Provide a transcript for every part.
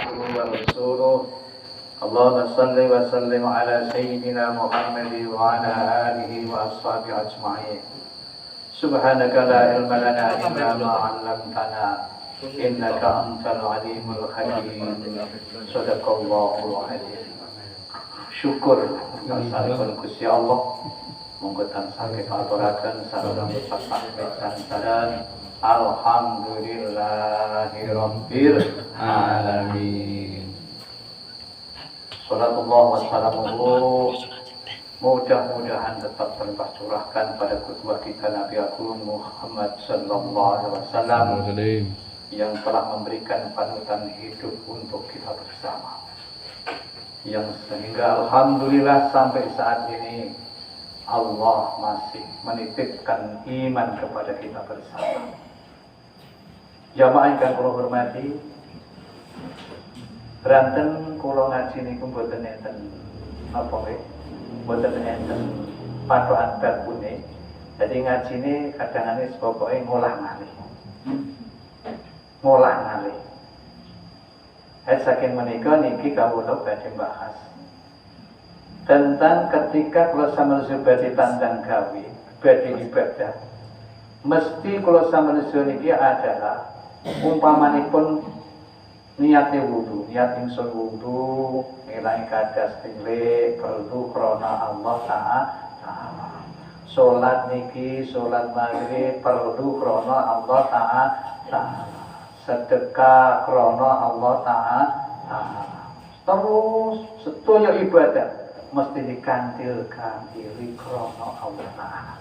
عبده ورسوله اللهم صل وسلم على سيدنا محمد وعلى آله وأصحابه أجمعين سبحانك لا علم لنا إلا ما علمتنا إنك أنت العليم الحكيم صدق الله العظيم. Syukur sampun Gusti Allah monggo tansah kepaturaken sareng sasampeyan alhamdulillahirabbil alamin. Salatullah wa salamuhu mudah-mudahan tetap tercurahkan pada qudwah kita Nabi Agung Muhammad sallallahu alaihi wasallam yang telah memberikan panutan hidup untuk kita bersama, yang sehingga alhamdulillah sampai saat ini Allah masih menitipkan iman kepada kita bersama. Jamaah ingkang kula hormati, ranten kula ngaji niku mboten enten apa nggih, mboten enten patokan bakune. Jadi ngajine kadangane pokoke ngolah-ngalih. Saking menika niki kawula badhe bahas tentang ketika kula samanungsa badhe tandang gawe, badhe ibadah. Mesti kula samanungsa niki adalah umpamanipun niate wudu, niat ingsun wudu, ngilangi kadas tilik perlu krana Allah Ta'ala. Salat niki, salat maghrib perlu krana Allah Ta'ala. Sedekah krana Allah Ta'ala. Terus sedaya ibadah mesti dikantil-kantili krana Allah Ta'ala.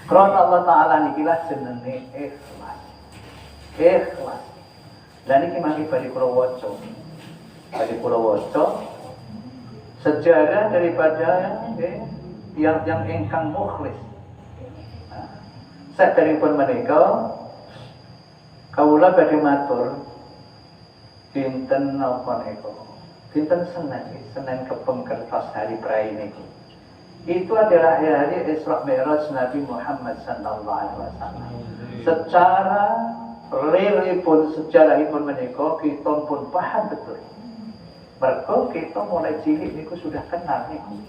Krana Allah Ta'ala nikilah jenenge ikhlas. Ikhlas. Dan ini mangke badhe kula waca sejarah daripada yang ingkang mukhlis. Saderengipun menika kawula badhe matur dinten napa niku? Dinten Senin kepengkertos hari prai niku. Itu adalah hari Isra Mi'raj Nabi Muhammad sallallahu alaihi wasallam. Secara realipun sejarahipun menika kita pun paham betul. Mergo kita mulai cilik niku sudah kenal niku.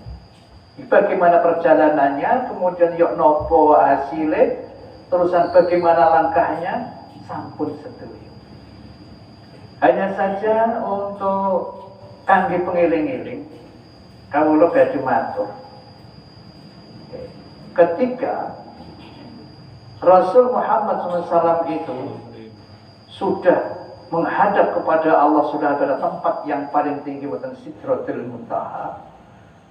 Bagaimana perjalanannya, kemudian yok nopo hasilnya, terusan bagaimana langkahnya, sampun sedoyo. Hanya saja untuk kangge pengiling-iling, kawula badhe matur. Ketika Rasul Muhammad SAW itu sudah menghadap kepada Allah, sudah ada tempat yang paling tinggi, wonten Sidratul Muntaha.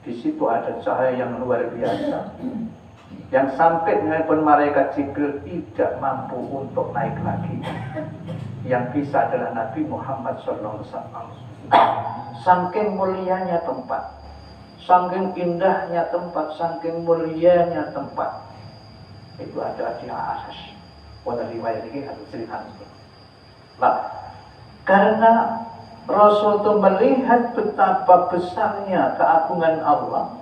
Di situ ada cahaya yang luar biasa, yang sampai dengan pun malaikat Jibril tidak mampu untuk naik lagi. Yang bisa adalah Nabi Muhammad SAW. Saking mulianya tempat, saking indahnya tempat, saking mulianya tempat. Itu ada di atas. Pada riwayat ini harus cerita. Nah, karena Rasul itu melihat betapa besarnya keagungan Allah,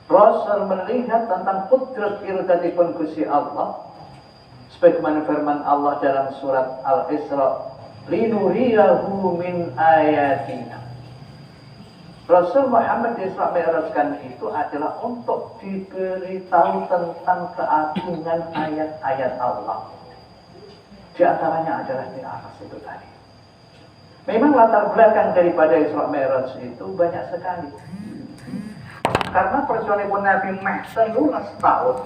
Rasul melihat tentang kudrat iradatipun Gusti Allah, sebagaimana firman Allah dalam surat Al-Isra, linuriyahu min ayatina. Rasul Muhammad Isra Mi'rajkan itu adalah untuk diberitahu tentang keagungan ayat-ayat Allah. Di antaranya adalah di atas itu tadi. Memang latar belakang daripada Isra Mi'raj itu banyak sekali. Karena perjuangan Nabi Muhammad 13 tahun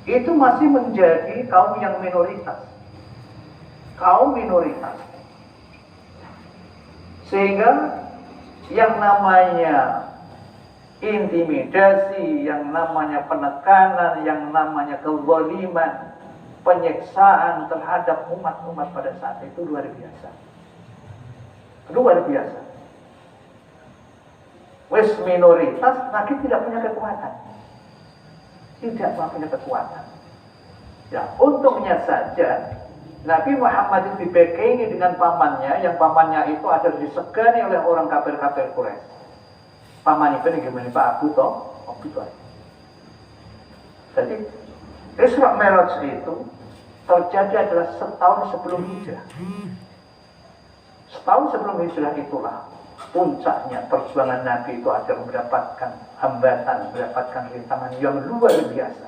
itu masih menjadi kaum yang minoritas. Kaum minoritas. Sehingga yang namanya intimidasi, yang namanya penekanan, yang namanya kezaliman, penyiksaan terhadap umat-umat pada saat itu luar biasa. Luar biasa. Wes minoritas, tapi tidak punya kekuatan. Tidak punya kekuatan. Ya, untungnya saja Nabi Muhammad itu dibekengi dengan pamannya, yang pamannya itu ada disegani oleh orang kafir-kafir Quraisy. Paman itu gimana Pak Abu Talib. Jadi Isra Mi'raj itu terjadi adalah setahun sebelum hijrah. Setahun sebelum hijrah itulah puncaknya perjuangan Nabi itu agar mendapatkan hambatan, mendapatkan rintangan yang luar biasa.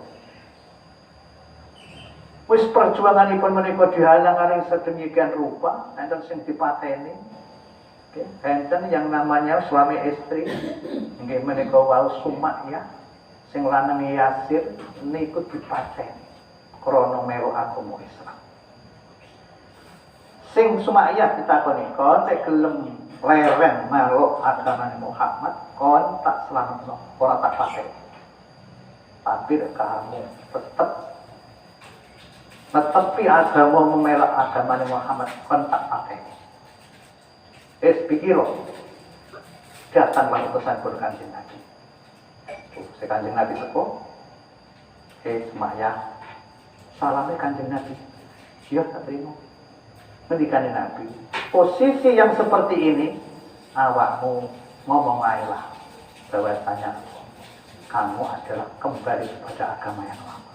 Wis perjuanganipun menika dihalang-halang sedemikian rupa, enten sing dipateni. Enten yang namanya suami istri, nggih menika wau Sumayyah, sing lanang Yasir niku dipateni krana melu agama Islam. Sing Sumayyah ditakoni, "Kon nek gelem leren melok agamane Muhammad, kon tak slametno, ora tak pateni. Tapi kamu tetap netepi agama memelak agamane Muhammad, kon tak pateni." Pikir datanglah utusan pun Kanjeng Nabi. Kanjeng Nabi teko, Sumayyah, salamnya Kanjeng Nabi. Iya, tak terima. Mendikani Nabi, posisi yang seperti ini, awakmu ngomong ayolah bahwasanya kamu adalah kembali kepada agama yang lama.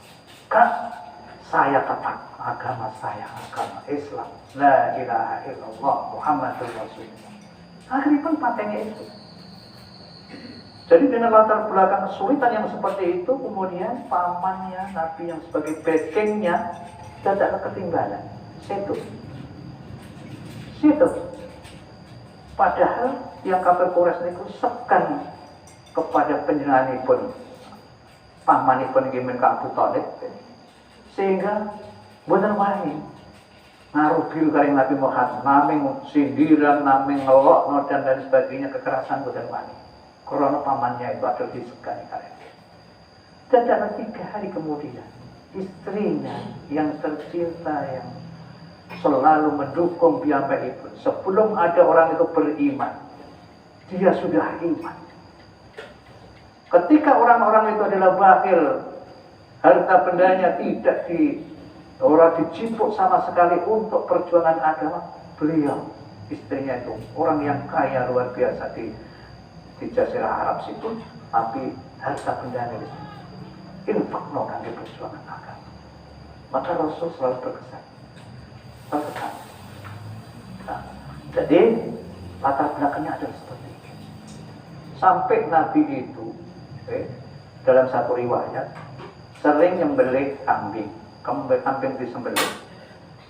Kak, saya tetap agama saya, agama Islam. La ilaha illallah Muhammadur Rasulullah. Akhirnya pun patenya itu. Jadi dengan latar belakang kesulitan yang seperti itu, kemudian pamannya Nabi yang sebagai backingnya tidak ketinggalan. Situ. Padahal yang kafir Quraisy niku sekan kepada panjenenganipun pamanipun nggih menika Abu Thalib, sehingga boten wani ngarubil karo Nabi Muhammad, naming sindiran, naming ngelokno dan lain sebagainya, kekerasan boten wani. Karena pamannya itu adalah disegani kalian. Dan dalam 3 hari kemudian, istrinya yang tercinta, yang selalu mendukung piyambakipun, sebelum ada orang itu beriman, dia sudah iman. Ketika orang-orang itu adalah bakhil, harta bendanya tidak dicipuk sama sekali untuk perjuangan agama, beliau, istrinya itu orang yang kaya luar biasa di Jazirah Arab situ, tapi harta bendanya infakno kangge perjuangan agama. Maka Rasul selalu berkesan. Nah, jadi latar belakangnya adalah seperti ini. Sampai Nabi itu dalam satu riwayat sering nyembelih kambing disembelih.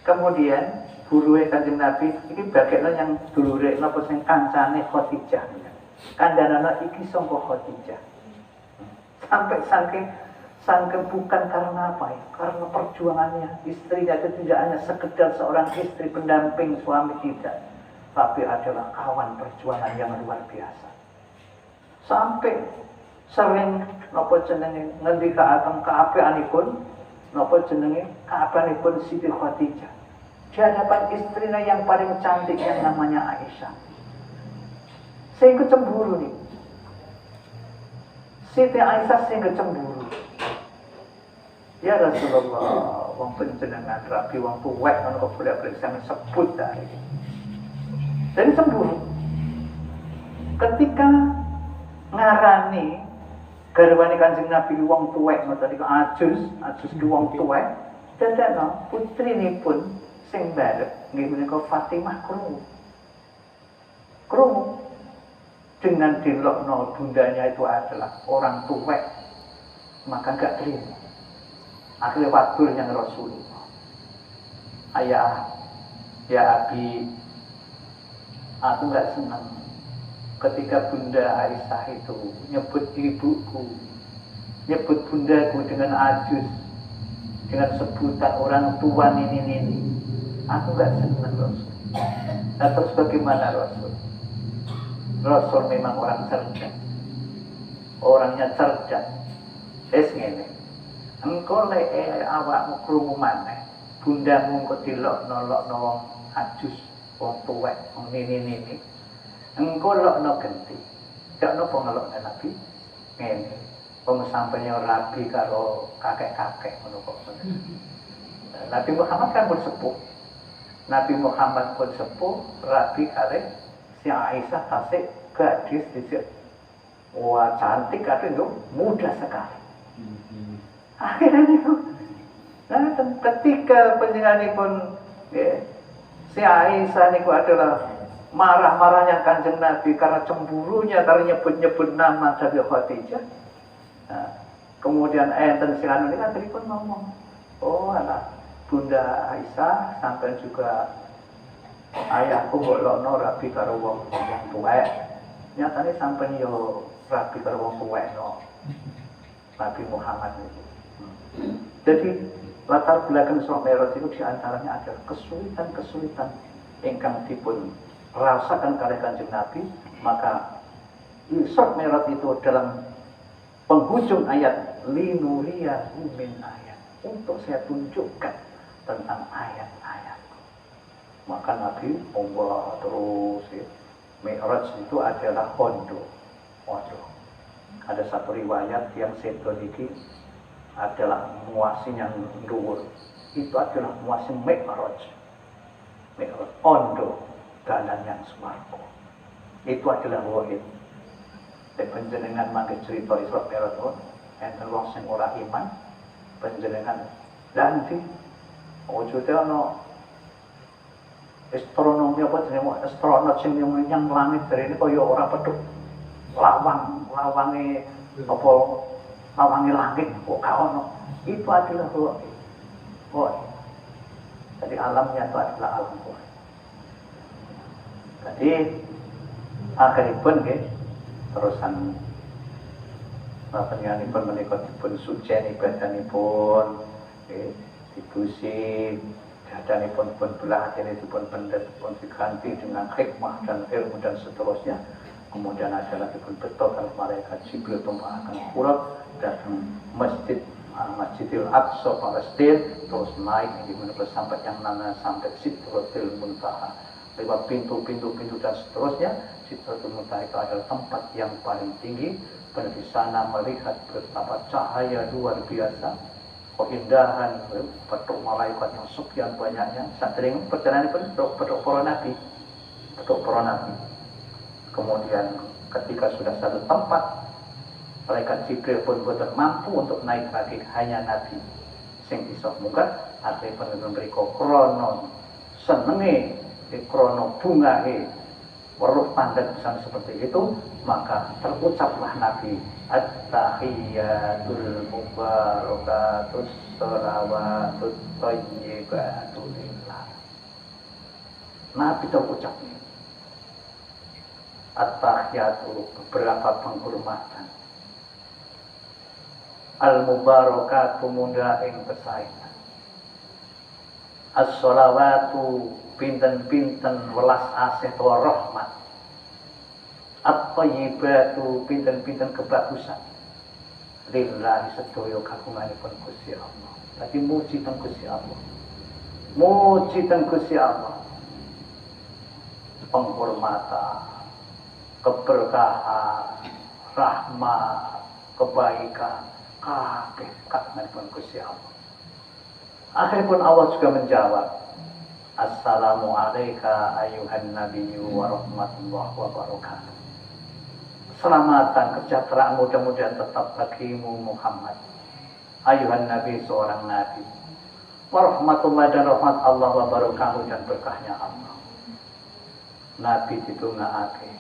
Kemudian buruhe Kanjeng Nabi ini bagian yang dulure napa sing kancane Khadijah. Kandhanana iki sangka Khadijah. Sampai saking bukan karena apa ya? Karena perjuangannya, istrinya itu tidak hanya sekedar seorang istri pendamping suami, tidak, tapi adalah kawan perjuangan yang luar biasa. Sampai sering napa jenenge ngendikaaken kaapianipun, napa jenenge kaapianipun Siti Khadijah di hadapan istrinya yang paling cantik yang namanya Aisyah. Sehingga cemburu nih. Siti Aisyah sehingga cemburu. Ya Rasulullah, wong panjenengan rapi wong tuwek ngono kok bolak-balik sampe sebut dari. Jadi cemburu. Ketika ngarani garwane Kanjeng Nabi wong tuwek ngoten niku ajus ki wong tuwek, dadakno putrinipun sing barep nggih menika Fatimah krungu. Dengan dilokno bundanya itu adalah orang tuwek, maka gak terima. Akhirnya wadul yang Rasulullah, ayah, ya Abi, aku gak senang ketika Bunda Aisyah itu nyebut ibuku, nyebut bundaku dengan ajus, dengan sebutan orang tua ini. Aku gak senang Rasul. Nah, terus bagaimana Rasul? Rasul memang orang cerdas, orangnya cerdas. Ngene, engkau lek awakmu krungu maneh, bundamu engko dilokno wong ajus, wong tuwek, wong nini. Engkau lokno genti, gak nopo ngelokno Nabi. Ngene, wong sampenya rabi karo kakek-kakek ngono kok. Nabi Muhammad kan pun sepuh. Nabi Muhammad pun sepuh, rabi kare si Aisyah tasik gadis dhisik. Wah, cantik kan itu, mudah sekali. Akhirnya itu, nah, ketika panjenenganipun si Aisyah niku adalah marah-marahnya Kanjeng Nabi karena cemburunya, karena nyebut-nyebut nama Nabi Khadijah. Nah, kemudian enten sing anu niku pun ngomong, oh alah Bunda Aisyah sampai juga ayahku bolokno rabi karo wong tuwek. Nyatane sampeyan yo rabi karo wong tuwek no. Nabi Muhammad itu. Jadi latar belakang Isra Mi'raj itu diantaranya adalah kesulitan-kesulitan ingkang dipun rasakan oleh Kanjeng Nabi. Maka Isra Mi'raj itu dalam penghujung ayat linuriyahu min ayat, untuk saya tunjukkan tentang ayat-ayat. Maka Nabi Allah terus ya. Mi'raj itu adalah ondo. Ada satu riwayat yang sedo niki adalah muasin yang dhuwur. Itu adalah muasin Mi'raj. Mi'raj ondo, dalan yang swarga. Itu adalah wahid. Panjenengan mangke cerita Isra Mi'raj enten wong sing ora iman, panjenengan lanti ojo te ana astronomi apa jenenge astronot sing nyang langit dari ini kaya ora pedhuk lawange apa lawange langit kok gak ono. Itu adalah wahid. Jadi alamnya itu adalah alam wahid. Jadi akhiripun nggih terusan panjenenganipun menika dipun suceni badanipun nggih dibusi badanipun pun belah atine dipun pendet pun diganti dengan hikmah dan ilmu dan seterusnya. Kemudian ada lagi pun betul kalau malaikat Jibril membawakan surat datang Masjidil Aqsa Palestina, terus naik di mana sampai yang namanya sampai Sidratul Muntaha, lewat pintu-pintu dan seterusnya. Sidratul Muntaha itu adalah tempat yang paling tinggi. Dan di sana melihat betapa cahaya luar biasa, keindahan, petuk malaikat yang sekian banyaknya. Sering perjalanan pun petuk para nabi. Kemudian ketika sudah satu tempat, malaikat Jibril pun boten mampu untuk naik lagi, hanya Nabi sing iso munggah. Akhirnya pun memberi krono senenge, krono bungahe, weruh pandan misalnya seperti itu, maka terucaplah Nabi at-tahiyyatul mubarakatus shalawatut thayyibatu lillah. Nabi terucap at-tahiyyatu, beberapa penghormatan, al-mubarakatu munda ing pesainan, as-shalawatu pinten-pinten welas asih wa rahmat, at-thayyibatu pinten-pinten kebagusan, lillahi sedaya kagunganipun Gusti Allah. Dadi muji teng Gusti Allah. Muji teng Gusti Allah. Penghormatan, keberkahan, rahmat, kebaikan, kabeh kagunganipun Gusti Allah. Akhiripun Allah juga menjawab, assalamu alayka ayuhan nabiyyu wa rahmatullahi wa barakatuh. Selamatan, kesejahteraan mudah-mudahan tetap bagimu Muhammad, ayuhan nabi, seorang nabi, wa rahmatullahi, dan rahmat Allah, wa barakatuh, dan berkahnya Allah. Nabi ditungakake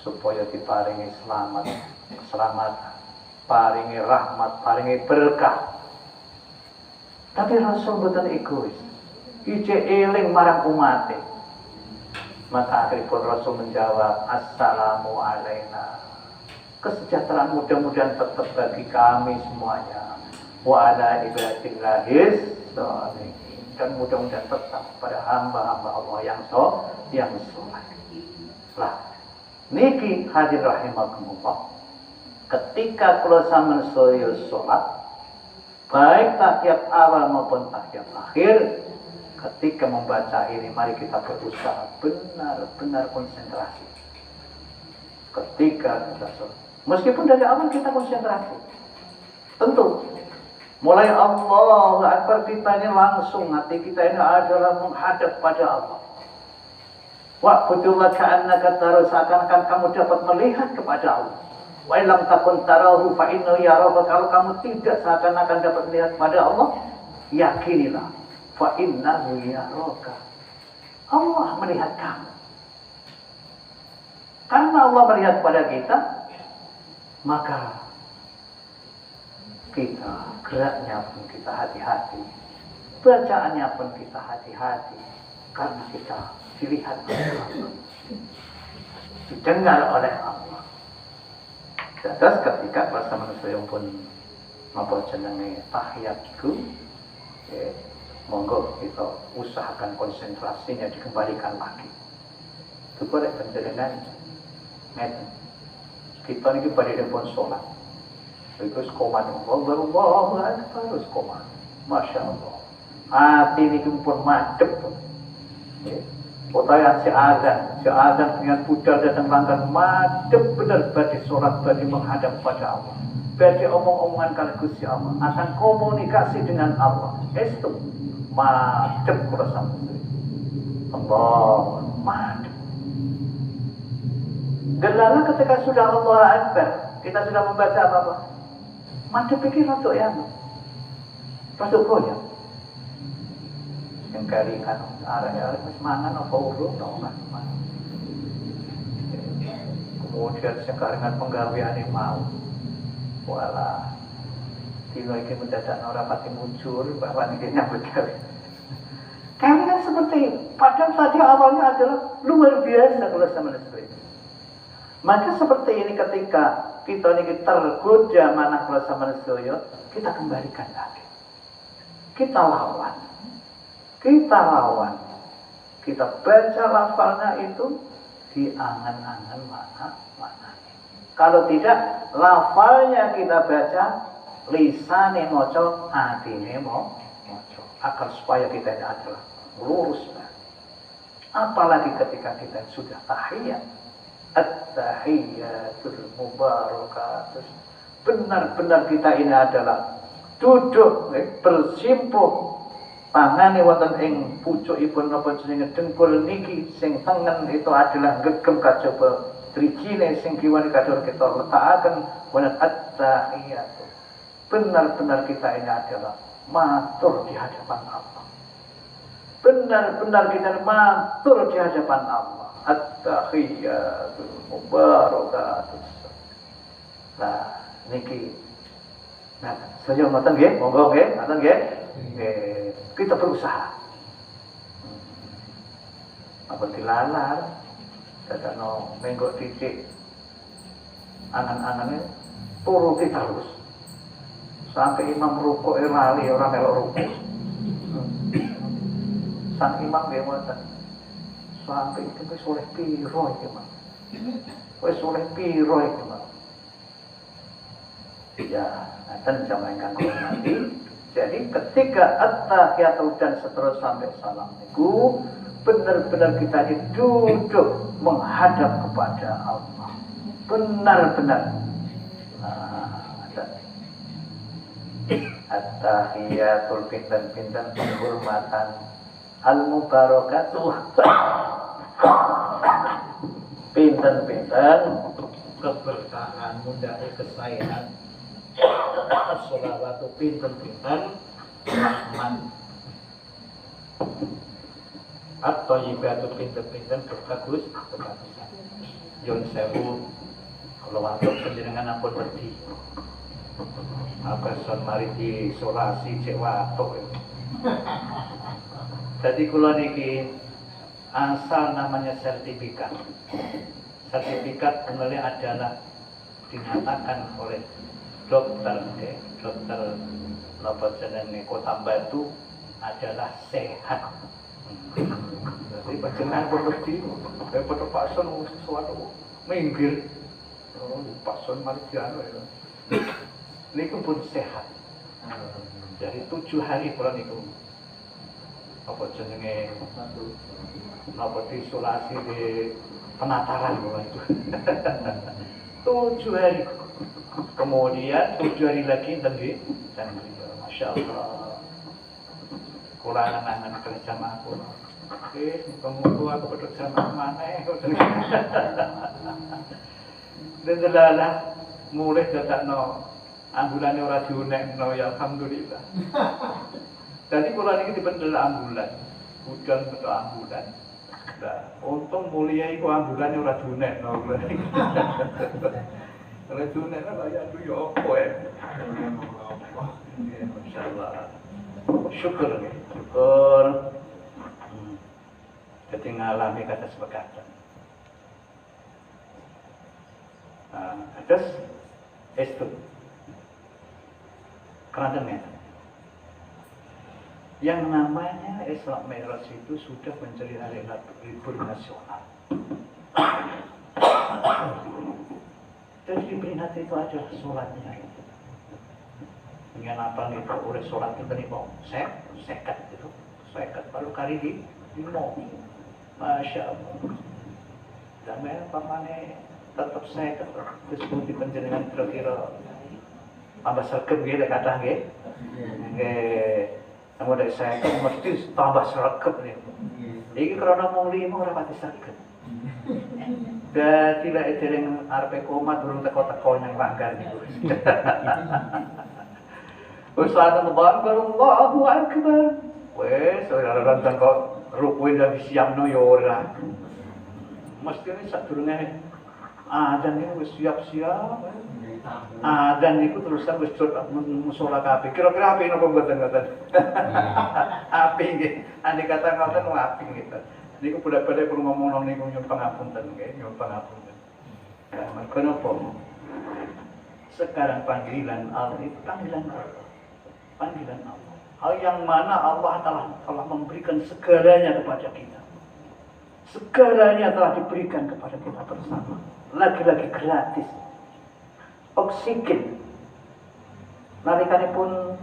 supaya diparingi selamat, keselamatan, paringi rahmat, paringi berkah. Tapi Rasul boten egois, ije eling marang umate. Maka akhiripun Rasul menjawab, assalamu alaina, kesejahteraan mudah-mudahan tetap bagi kami semuanya, wa ala ibadillahis sholihin, dan mudah-mudahan tetap pada hamba-hamba Allah yang soleh. Lah niki hadir rahimakumullah, ketika kula sampeyan sedaya salat, baik tahiyat awal maupun tahiyat akhir, ketika membaca ini mari kita berusaha benar-benar konsentrasi. Ketika kita sholat, meskipun dari awal kita konsentrasi, tentu mulai Allahu Akbar kita ini langsung hati kita ini adalah menghadap pada Allah. Wa'budullaha ka'annaka tarahu, seakan-akan kamu dapat melihat kepada Allah. Wa illam takun tarahu fa innahu yaraka, kalau kamu tidak seakan-akan dapat melihat pada Allah, yakinilah fa innahu yaraka, Allah melihat kamu. karena Allah melihat pada kita, maka kita geraknya pun kita hati-hati, bacaannya pun kita hati-hati, karena kita dilihat oleh Allah, didengar oleh Allah. Terus ketika bahasa manusia pun maupun jenenge tahiyatku, monggo kita usahakan konsentrasinya dikembalikan lagi. Itu boleh penjenengan ngeten. Kita ini pada pun sholat. Itu sekoman Allahu Akbar terus koman. Masya Allah. Hati ini pun madep. Potayan si Adam dengan budal datang langgan madep benar badi sholat, badi menghadap pada Allah. Badi omong-omongan kali Gusti Allah, akan komunikasi dengan Allah. Itu madep kurasa muslim. Allah madep. Gelala ketika sudah Allah Akbar, kita sudah membaca apa-apa. Madep pikir untuk yang masuk goyang. Yang kali kan arah-arah semangat apa urung tau kan. Kemudian sekaringan penggaweane mau. Walah. Dino iki mendadak ora pati muncul bahwa niki nyambut gawe. Kami kan seperti padahal tadi awalnya adalah luar biasa kalau sama istri. Maka seperti ini ketika kita ini tergoda manah kalau sama istri, kita kembalikan lagi. Kita lawan. Kita baca lafalnya itu di angan-angan mana. Kalau tidak, lafalnya kita baca, lisane moco, hatine moco. Agar supaya kita ini adalah lurus. Apalagi ketika kita sudah tahiyat. At-tahiyyatul mubarakatus. Benar-benar kita ini adalah duduk bersimpuh tangane wonten ing pucukipun napa jenenge dengkul niki, sing tengen itu adalah gegem kajaba drijine sing kiwane kador kita letakaken wonten at-tahiyyatu. Benar-benar kita ini adalah matur di hadapan Allah. Benar-benar kita matur di hadapan Allah. At-tahiyyatul mubarakatus. Nah, niki. Nah, saya ngoten nggih, monggo nggih, ngoten nggih. Kita berusaha. Apa dilalar, dadakno menggok titik angan-angannya turuti terus. Sampai imam rukuk lali orang melok rukuk. Sang imam nggih ngoten. Sampai itu wis oleh piro iki, Mas. Wis oleh piro iki, Mas. Ya, nanti sama ingkang kula hormati. Jadi ketika at-tahiyatu dan seterusnya sampai salam itu benar-benar kita duduk menghadap kepada Allah. Benar-benar. At-tahiyatul pinten-pinten penghormatan al-mubarakatuh. Pinten-pinten keberkahan mundhake kesayangan. Sholawatu pinten-pinten rahman atau ibadu pinten-pinten berbagus yon sewu kalau waktu penjenengan ampun berdi apa son mari diisolasi cek watuk. Jadi kula niki asal namanya sertifikat kemudian adalah dinyatakan oleh dokter Lopot jenenge Kota Batu adalah sehat. Jadi panjenengan berarti pada pason sesuatu minggir. Pason mari dianu ya. Niku pun sehat. Dari 7 hari kula niku apa jenenge napa diisolasi di penataran kula itu. 7 hari. Kemudian 7 hari lagi tadi dan Masya Allah kurang angan kerja sama aku. Oke, muka aku pada sama mana dan adalah mulai datang ambulannya orang diunek ya alhamdulillah. Jadi kurang ini dipendel ambulan, hujan betul ambulan. Nah, untung mulia iku ambulane ora dunek no. Ora dunek lah ya aduh ya apa ya. Masyaallah. Syukur ya. Syukur. Jadi ngalami kata sebagainya. Terus itu kerantennya. Yang namanya Isra Mi'raj itu sudah menjadi hari libur nasional. Jadi diperingati itu aja sholatnya. Dengan apa nih Pak? Udah sholat kita nih Pak? Sekat itu, sekat baru kali di mau, masya Allah. Dan memang pamane tetap sekat. Terus di penjaringan kira-kira tambah sergap gitu kata nggih. Namun dari saya kan mesti tambah sergap nih. Ini karena mau lima orang pati sergap. Dan tidak ada yang arpe komat belum teko-teko yang langgar gitu. Allahu Akbar. Wes, ora nonton kok rukuin dan disiapno ya ora. Mesti ini sadurunge adzan iki wis siap-siap. Dan itu terusan wis musala kabeh. Kira-kira api napa mboten-mboten? Api nggih. Andi kata ngoten api gitu. Niku budak-budak perlu ngomong niku nyuwun pangapunten nggih, nyuwun pangapunten. Ya, mergo napa? Sekarang panggilan Allah itu panggilan Allah. Panggilan Allah. Hal yang mana Allah telah memberikan segalanya kepada kita. Segalanya telah diberikan kepada kita bersama. Lagi-lagi gratis. Oksigen. Nalikanipun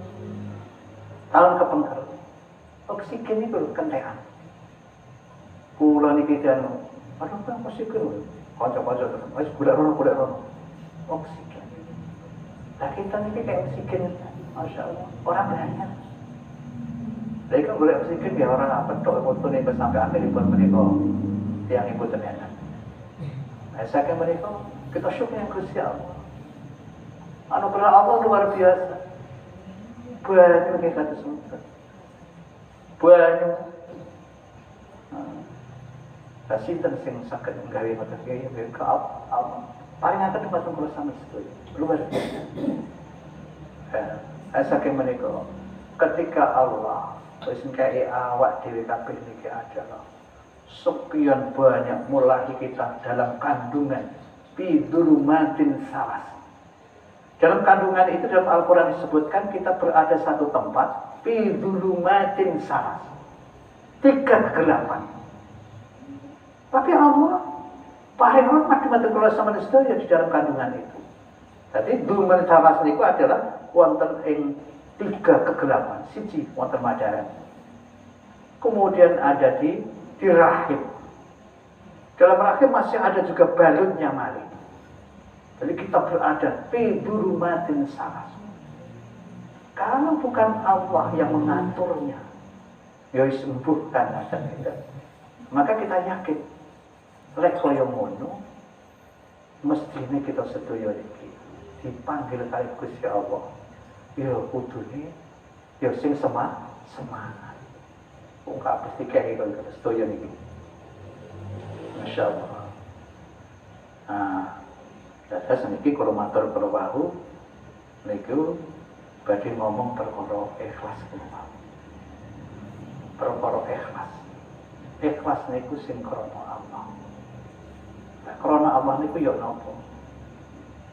tahun kepengker. Oksigen itu kentekan. Kula niki jan, aduh kan oksigen. Kanca-kanca terus, wis golek rono. Oksigen. Lah kita niki kayak oksigen, Masya Allah, orang banyak. Jadi kan golek oksigen ya orang apa tok foto nih sampai akhiripun menika yang ibu ternyata. Saya kan menika kita syukur yang Gusti Allah. Anugerah Allah luar biasa. Banyak kita tersebut. Banyak. Sinten sing saged nggawe ngoten kaya ke Allah. Paringaken dhumateng kula sami sedaya. Luar biasa. Saking menika ketika Allah wis nggawe awak dhewe kabeh niki adalah sekian banyak mulai kita dalam kandungan bidulumatin salas. Dalam kandungan itu dalam Al-Quran disebutkan kita berada satu tempat bidulumatin salas. 3 kegelapan. Tapi Allah paling hormat dumateng kula sampeyan sedaya di dalam kandungan itu. Jadi duluman salas niku adalah wonten ing 3 kegelapan. Siji wonten madaran. Kemudian ada di rahim. Dalam rahim masih ada juga balutnya malih. Jadi kita berada fi durumatin salas. Kalau bukan Allah yang mengaturnya, ya sembuhkan aja kita. Maka kita yakin lek koyo ngono mestine kita sedaya iki dipanggil kali Gusti Allah. Ya kudune ya sing semangat. Wong gak pasti kaya iki sedaya niki. Masyaallah. Saya seniki kalau matur para wau niku badhe ngomong perkara ikhlas kula. Perkara ikhlas. Ikhlas niku sing krana Allah. Nah, krana Allah niku ya napa?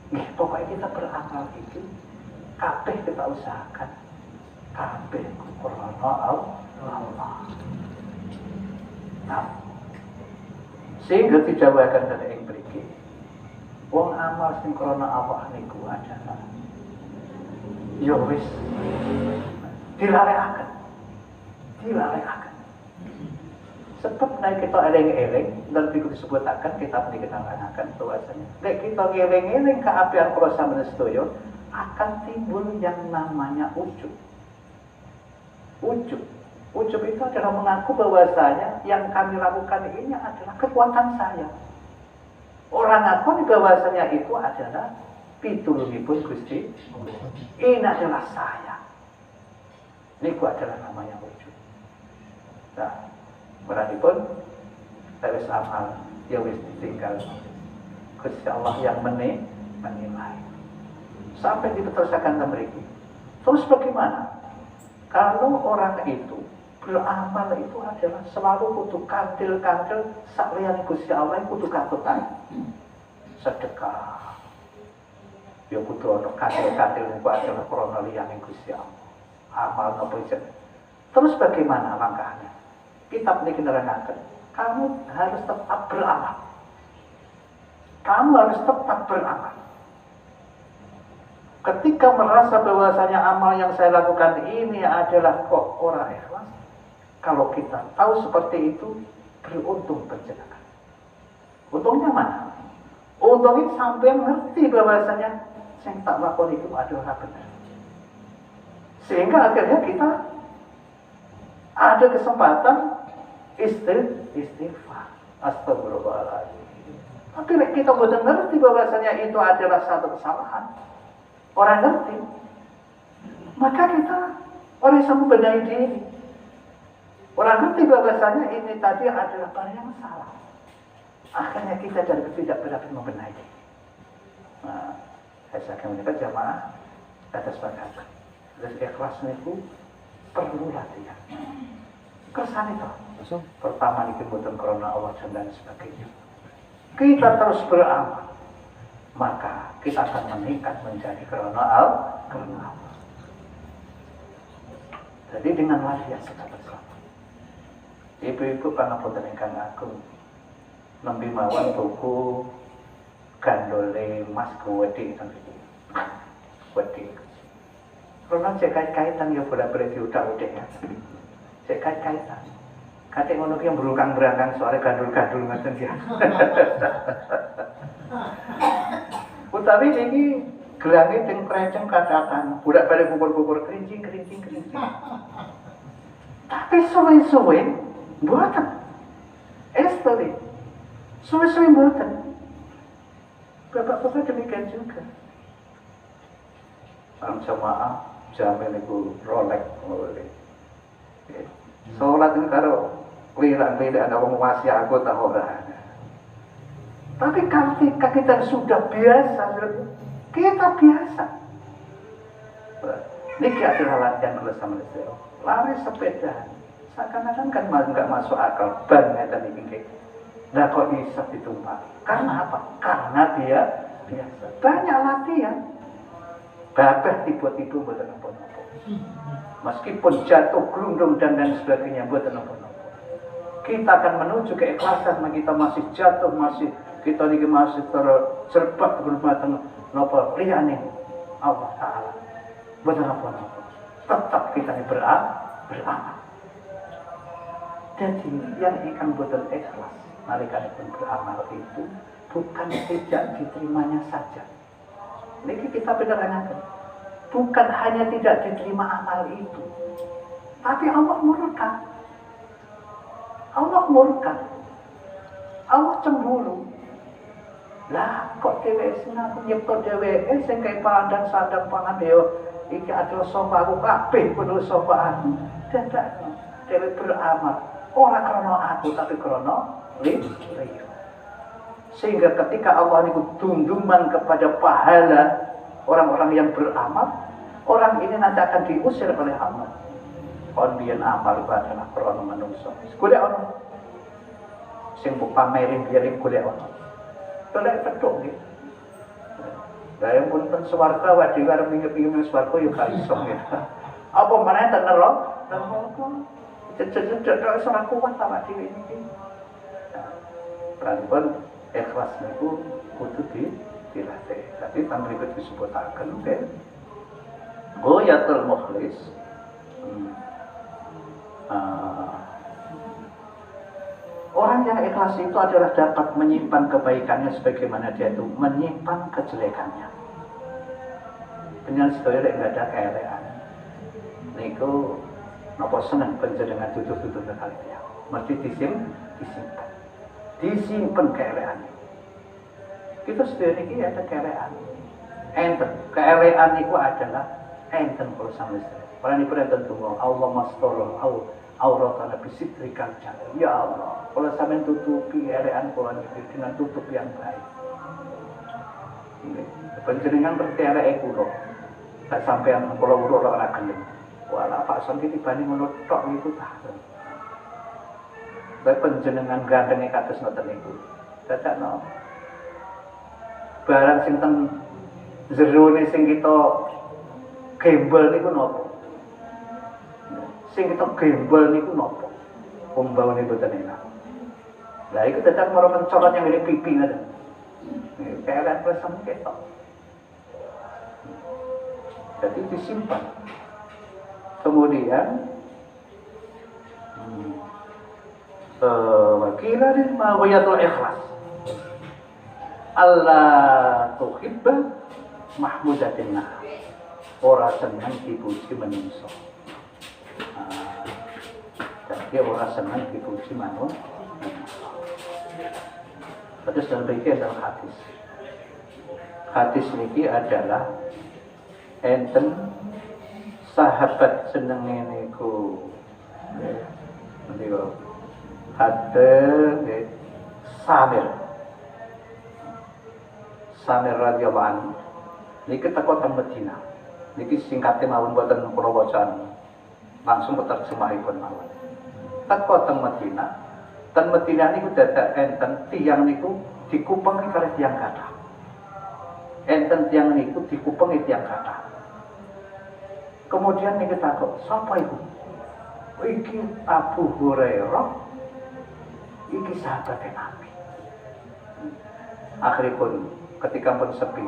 Nggih, pokoke kita beramal iki kabeh kita usahakan. Kabeh krana Allah. Nah, sehingga dijawakan dari ing mriki. Wong amal sing krana Allah niku adalah ya wis dilarekaken. Sebab nek kita eling-eling dan disebutaken kita mesti kenangaken bahwasanya nek kita eling-eling kaapian kula sampeyan sedaya akan timbul yang namanya ujub. Ujub itu adalah mengaku bahwasanya yang kami lakukan ini adalah kekuatan saya. Orang ngaku bahwasanya itu adalah pitulungipun Gusti. Ini adalah saya. Ini adalah namanya ujub. Nah, berarti pun wis amal ya wis ditinggal. Gusti Allah yang menilai. Sampai diteruskan mriki. Terus bagaimana? Kalau orang itu beramal itu adalah selalu kudu kandil-kandil sakliyane Gusti Allah kudu katutan. Sedekah. Ya kudu ana kandil-kandil iku adalah krana liyane Gusti Allah. Amal apa jeneng. Terus bagaimana langkahnya? Kitab niki nerangkan, kamu harus tetap beramal. Kamu harus tetap beramal. Ketika merasa bahwasanya amal yang saya lakukan ini adalah kok orang ikhlas, kalau kita tahu seperti itu, beruntung penjenengan. Untungnya mana? Untungnya sampai ngerti bahwasanya yang tak lakukan itu adalah benar. Sehingga akhirnya kita ada kesempatan istighfar. Astagfirullahaladzim. Tapi kita sudah ngerti bahwasanya itu adalah satu kesalahan. Orang ngerti, maka kita orang bisa membenahi diri. Orang ngerti bahwasanya ini tadi adalah barang yang salah. Akhirnya kita jadi tidak berdapat membenahi diri. Nah, saya akan menyebut jamaah atas perkataan. Terus ikhlas itu perlu latihan. Kesan itu. Pertama dikebutuhan karena Allah dan sebagainya. Kita terus beramal. Maka kita akan meningkat menjadi karena Allah. Jadi dengan latihan kita bersama. Ibu-ibu karena boten ingkang agung nembe mawon tuku gandole mas wedi ten iki. Wedi. Karena cek kait-kaitan ya bolak-balik diudak-udik ya. Cek kait-kaitan. Katik ngono ki berukang-berangkang soal gandul-gandul ngoten ya. Utawi iki gelange teng kreceng kadatan, bolak-balik kukur-kukur kerincing. Tapi suwe-suwe mboten. Estri. Suwe-suwe mboten. Bapak-bapak demikian juga. Salam jamaah, jamin iku rolek ngene. Salat karo lirak-lirak ada wong wasi aku ta ora. Tapi ketika kita sudah biasa, kita biasa. Niki adalah latihan bersama Lestero. Lari sepeda, seakan-akan kan nggak masuk akal. Ban ngeten iki. Nah kok bisa ditumpak? Karena apa? Karena dia biasa. Banyak latihan. Babeh tiba-tiba mboten napa-napa. Meskipun jatuh gelundung dan sebagainya mboten napa-napa. Kita akan menuju keikhlasan, kita masih jatuh, kita ini masih terserbat berumah nopo liyane Allah Ta'ala. Betul apa-apa. Tetap kita ini beramal. Jadi yang ikan betul ikhlas nalikanipun beramal itu bukan tidak diterimanya saja. Ini kita beneran. Bukan hanya tidak diterima amal itu, tapi Allah murka. Allah cemburu. Lah kok dheweke sing aku nyipta dheweke sing kaya pandang sandang pangan dewa iki adalah sofa aku kabeh penuh sofa aku. Dadak dheweke beramal ora krana aku tapi krana liya. Sehingga ketika Allah niku dunduman kepada pahala orang-orang yang beramal, orang ini nanti akan diusir oleh Allah. Kon biyen amal iku adalah krana manungsa. Golek ana sing pamerin biyen golek ana. Golek petuk nggih. Lah yen pun swarga wadhi karo pinggir-pinggir swarga yo gak iso nggih. Apa meneh ten neraka? Cecet-cecet tok ora kuat awak dhewe niki. Pranipun ikhlas niku kudu dilatih. Tapi tan berikut disebutaken nggih. Ghayatul mukhlis. Orang yang ikhlas itu adalah dapat menyimpan kebaikannya sebagaimana dia itu menyimpan kejelekannya. Dengan sedaya enggak ada keelekan. Niku napa seneng panjenengan tutur-tutur kalian. Mesti disimpan. Disimpan keelekan. Kita sedaya niki ada keelekan. Enten keelekan niku adalah enten kula sami. Para niku enten donga Allah mastoro auratana bisitrikal jamil. Ya Allah, kula sampeyan tutupi elekan kula niki dengan tutup yang baik. Nggih, panjenengan ngerti eleke kula. Tak sampeyan kula urut ora gelem. Wala Pak Son iki tibane ngono tok niku ta. Bae panjenengan gandenge kados ngoten niku. Dadakno barang sing teng jerone sing kita gembel niku napa? Sing kita gembel niku napa? Pembawane boten enak. Lah iku dadak mara mencolot yang ngene pipi ngoten. Kayak pesem ketok. Jadi disimpan. Kemudian wakilarin mawayatul ikhlas. Allah tuhibba mahmudatinna. Ora seneng dipuji manungsa. Jadi ora seneng dipuji manungsa. Terus dalam berikir dalam hadis. Hadis ini adalah enten sahabat senenge niku niku hadhe Samir radhiyallahu anhu niki teko teng Madinah niki singkate mawon boten kula wacan langsung terjemahipun mawon teko teng Madinah niku dadak enten tiyang niku dikupengi kalih tiyang kathah enten tiyang niku dikupengi tiyang kathah. Kemudian niki takut, sapa iku? Iki Abu Hurairah. Iki sahabat Nabi. Akhiripun ketika pun sepi,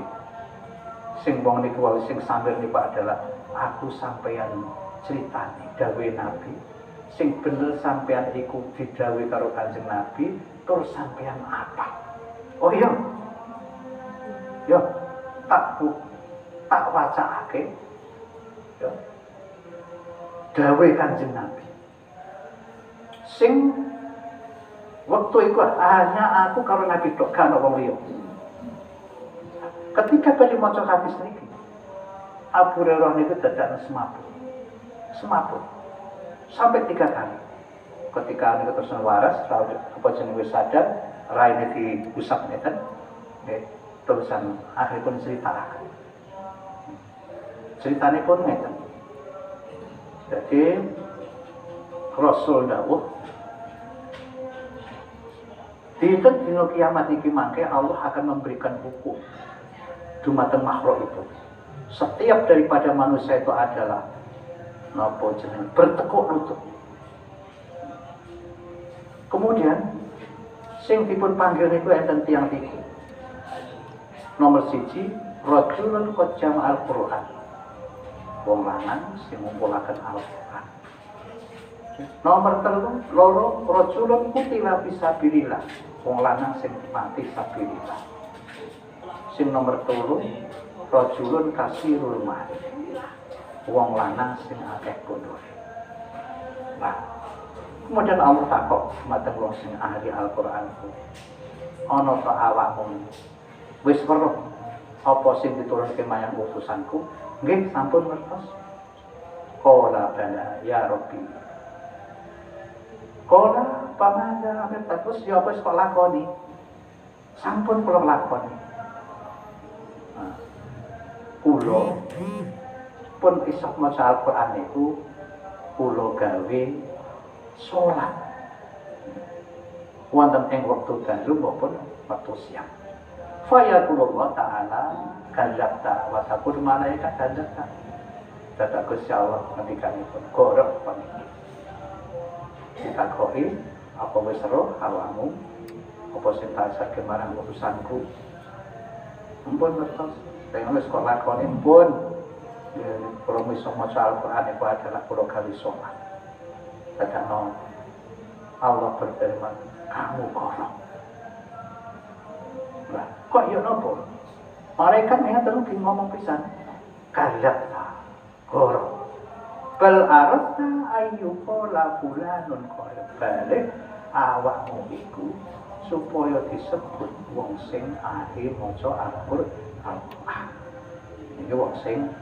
sing wong niku wae sing sambil niku adalah aku sampeyan critani dawuhe Nabi. Sing bener sampeyan iku didhawuhi karo Kanjeng Nabi, tur sampeyan apa? Oh iya. Yo, tak wacake. Dawe Kanjeng Nabi sing waktu itu hanya aku karo Nabi tok gak ono wong liya. Ketika badhe maca hadis niki Abu Hurairah niku dadak semaput sampai 3 kali. Ketika niku terus waras apa jenenge wis sadar raine diusap ngeten nggih terusan akhiripun critakaken. Ceritanya pun ngeten. Jadi Rasul dawuh dinten dina kiamat iki mangke Allah akan memberikan hukum dumateng makhluk itu. Setiap daripada manusia itu adalah napa jenenge bertekuk lutut. Kemudian sing dipun panggil niku enten tiyang 3. Nomor 1 rajulun qad jama'al Qur'an. Wong lanang sing ngumpulaken Al-Qur'an. Nomor 3 loro rajulun qutila fisabilillah. Wong lanang sing mati sabilillah. Sing nomor 3 rajulun kasirul mal. Wong lanang sing akeh bondo. Nah, kemudian Allah takok mateng wong sing ahli Al-Qur'an ku. Ana ta awakmu wis weruh apa sing diturunke mayang utusanku? Nggih, sampun ngertos. Qala bala ya Rabbi. Qala pamada amin terus ya wis kok lakoni. Sampun kula lakoni. Nah, kula pun isok maca Al-Qur'an niku kula gawe salat. Wonten ing wektu dalu maupun wektu siang. Fayaqulullah ta'ala kadzabta wa taqul malaikat kadzabta. Dadak Gusti Allah ngendikanipun gorok paniki. Ditakoki apa wis roh awakmu apa sing tasake marang utusanku. Mumpun ngertos, tengok wis kok lakoni mumpun. Kula iso maca Al-Qur'an iku adalah kula gawe salat. Dadakno Allah berfirman, kamu gorok. Lah, kok ya napa? Malaikat ngaten ki ngomong pisan. Kadzabta. Gorok. Bal arasta ayyuqala fulanun qala balik awakmu iku supaya disebut wong sing ahli maca Al-Qur'an. Iki wong sing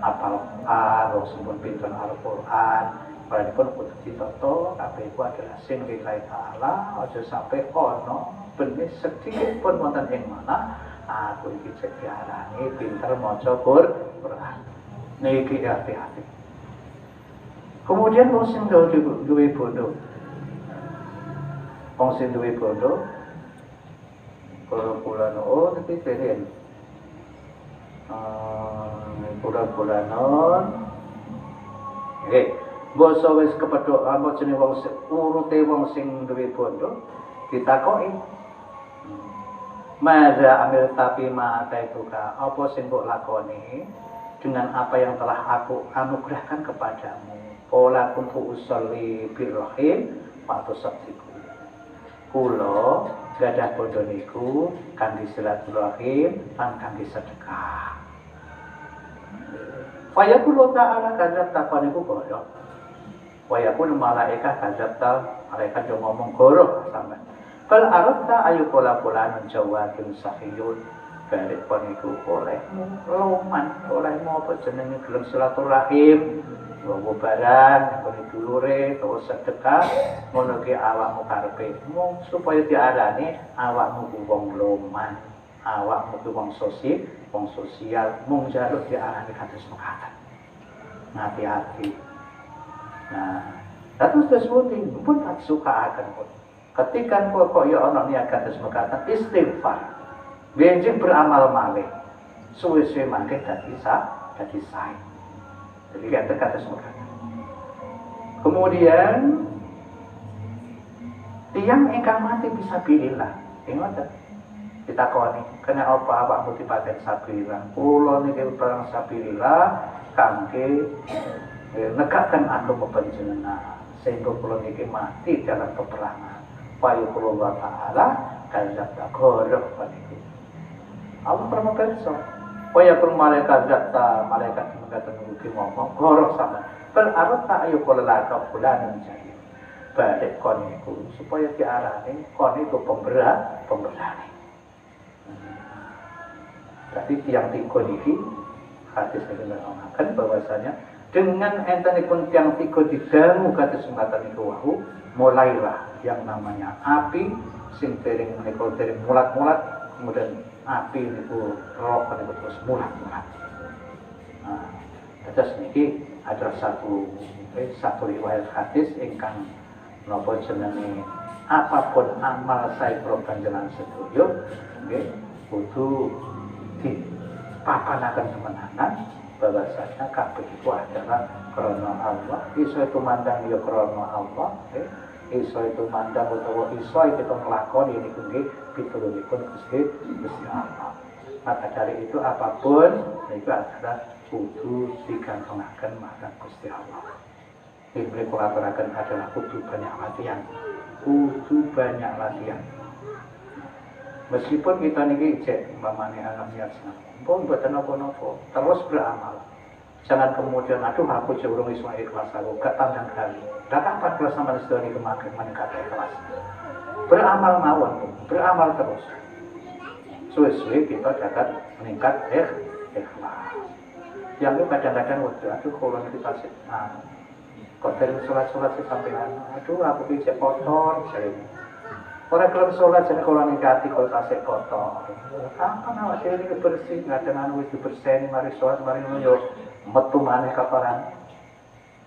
apal karo sampun pinten Al-Qur'an, Walaupun kudu ditoto, kabeh iku adalah sing lillahi ta'ala, aja sampai ono benih sedikit pun wonten ing mana aku iki cek diarani pinter maca Quran. Niki hati-hati. Kemudian wong sing duwe bondo. Wong sing duwe bondo bulan oh niki keren. Bulan-bulanon. Basa wis kepethuk apa jenenge wong urute wong sing duwe bondo ditakoki. Madza amil tapi ma ataituka, apa sing mbok lakoni dengan apa yang telah aku anugerahkan kepadamu. Ola kuntu usolli birrahim waktu sabtiku. Kula gadah bondo niku kangge silaturahim lan kangge sedekah. Fayaqulu ta'ala kadzab takoniku bodoh. Wayakun malaikat kadzabta, malaikat yo ngomong goroh sampe. Fal aradta ayu pola-pola jawadun sahiyun. Balik poniku olehmu loman, olehmu apa jenenge gelem silaturahim. Nggo barang, nggo dulure, nggo sedekah, ngono ki awakmu karepe. Mung supaya diarani awakmu wong loman, awakmu wong sosial, mung jaluk diarani kados mekaten. Hati-hati. Nah, terus sebutin pun tak suka akan pun. Ketika kok ya ono niat kados mekaten istighfar. Benjing beramal malih. Suwe-suwe mangke dadi sae. Jadi kata kados mekaten. Kemudian tiang ingkang mati bisa bilillah. Ingat ditakoni, kena apa awakmu dipaten sabilillah? Kula niki perang sabilillah kangge negakkan agama panjenengan sehingga kula niki mati dalam peperangan. Wa yaqulullah ta'ala kadzabta goroh paniku. Allah pernah berkata, wa yaqul malaikat zakta malaikat mengatakan ugi ngomong goroh sama. Bal arata ayu kula laka bulan jadi. Balik kon niku supaya diarani kon iku pemberani. Tapi tiang tiga niki hadis niki ngomongkan bahwasanya dengan entanipun tiang tiga didangu kata sungkatan itu wahu, mulailah yang namanya api sing dereng menika dereng mulat-mulat, kemudian api niku roh niku terus mulat-mulat. Nah, terus niki ada satu riwayat hadis ingkang napa jenenge apapun amal saya panjenengan sedaya nggih kudu dipapanaken temenanan bahwasanya kabeh itu adalah karena Allah. Iso itu mandang ya karena Allah, iso itu mandang utawa iso kita nglakoni niku nggih pitulunipun Gusti Allah. Maka dari itu apapun itu adalah kudu digantungaken marang Gusti Allah. Ini kulaturaken adalah kudu banyak latihan. Meskipun kita niki cek umpamane anak niat seneng, pun mboten napa-napa, terus beramal. Jangan kemudian aduh aku jurung iso ikhlas aku gak tandang kali. Dak kapan kelas sampeyan sedaya kemarin meningkat ikhlas. Beramal mawon, beramal terus. Suwe-suwe kita dapat meningkat ikhlas. Yang kadang-kadang aduh kalau kita sih kok dari sholat-sholat sih sampean aduh aku iki kotor saya. Orang kalau sholat jadi kalau nikati kalau tasik kotor. Kapan awak dhewe iki bersih, kadang anu wis dibersihni mari sholat mari ngono metu maneh kotoran.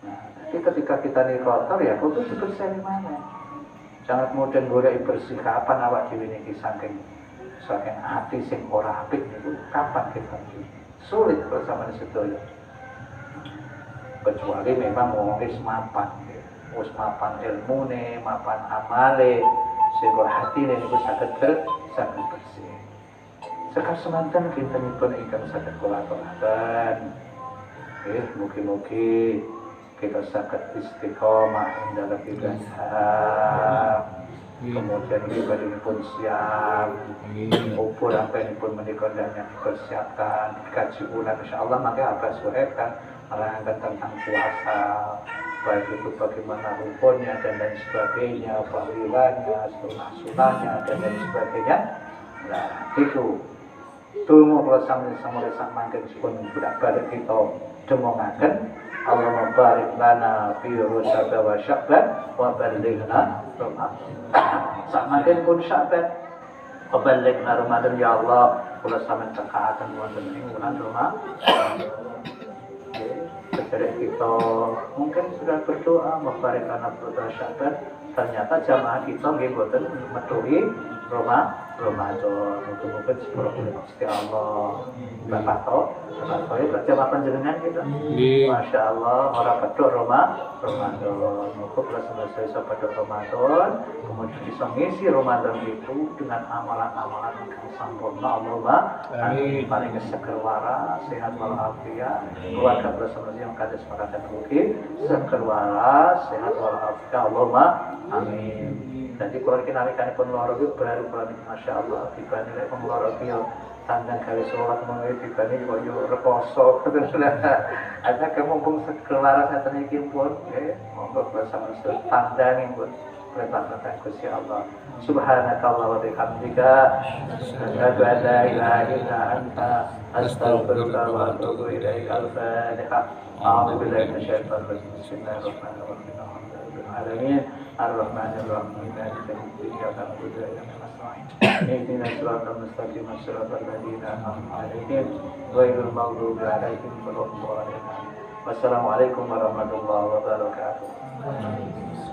Nah, jadi ketika kita nih kotor ya kudu dibersihni maneh. Jangan kemudian golek bersih kapan awak dhewe niki saking hati sing ora apik niku kapan kita sulit bersama sedaya. Kecuali memang wong wis mapan ilmune, mapan amale, sehingga hatine niku saged bersih. Sekar semanten kintenipun ingkang saged kula aturaken. Mugi-mugi kita saged istiqomah ing dalem ibadah. Kemudian ibadahipun siap, upur apa yang pun menikah dan yang dipersiapkan, dikaji ulang, insyaallah nanti akan surekan menerangkan tentang puasa, baik itu bagaimana hukumnya dan lain sebagainya, fadilahnya, sunah-sunahnya dan lain sebagainya. Nah, itu tunggu kalau sampai mangken pun budak balik kita demongaken Allahumma barik lana fi Rajab wa Sya'ban wa ballighna Ramadan. Samakin pun Sya'ban wa ballighna Ramadan ya Allah. Kula sampeyan tekaatan wonten ing bulan Ramadan. Sekarang kita mungkin sudah berdoa membarik anak berdoa Sya'ban, ternyata jamaah kita nggih boten metuhi Ramadan. Mungkin sepuluh Gusti Allah Bapak to jamaah panjenengan gitu. Masya Allah orang bedok Ramadan. Muga selesai bedok Ramadan, kemudian bisa ngisi Ramadan itu dengan amalan-amalan yang sempurna. Allahumma amin. Paling seger waras, sehat walafiat, keluarga bersama yang kada sepakatan mungkin seger waras, sehat walafiat. Allahumma amin. Jadi kalau kita nalikkan pun luar biasa baru Masya Allah dibanding lek luar biasa tandang kali sholat mengenai dibanding koyo reposo terus sudah ada kemumpung sekelar satene iki pun monggo bersama tandang pun perintah Gusti Allah. Subhanakallah wa bihamdika asyhadu an la ilaha illa anta astaghfiruka wa atubu ilaika. Al-Fatihah. A'udzu billahi minasyaitonir rajim. Bismillahirrahmanirrahim. Alamin ar-rahmanir rahim maliki yaumiddin iyyaka na'budu wa iyyaka nasta'in ihdinas siratal mustaqim siratal ladzina an'amta 'alaihim ghairil maghdubi 'alaihim waladdallin. Wassalamualaikum warahmatullahi wabarakatuh.